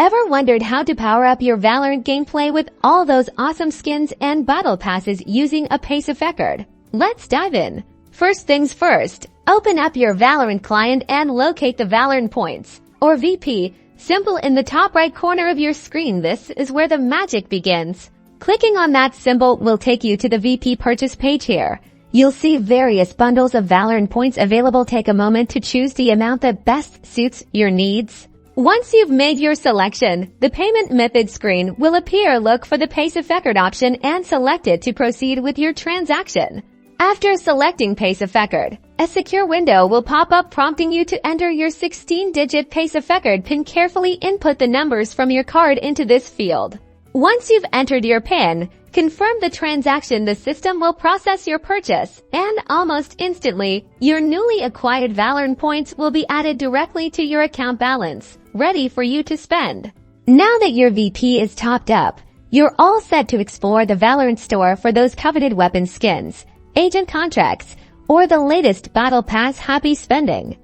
Ever wondered how to power up your Valorant gameplay with all those awesome skins and battle passes using a Paysafecard? Let's dive in. First things first, open up your Valorant client and locate the Valorant Points, or VP, symbol in the top right corner of your screen. This is where the magic begins. Clicking on that symbol will take you to the VP purchase page here. You'll see various bundles of Valorant Points available. Take a moment to choose the amount that best suits your needs. Once you've made your selection, the payment method screen will appear. Look for the Paysafecard option and select it to proceed with your transaction. After selecting Paysafecard, a secure window will pop up prompting you to enter your 16-digit Paysafecard PIN. Carefully input the numbers from your card into this field. Once you've entered your PIN, confirm the transaction. The system will process your purchase, and almost instantly, your newly acquired Valorant Points will be added directly to your account balance, ready for you to spend. Now that your VP is topped up, you're all set to explore the Valorant store for those coveted weapon skins, agent contracts, or the latest battle pass. Happy spending!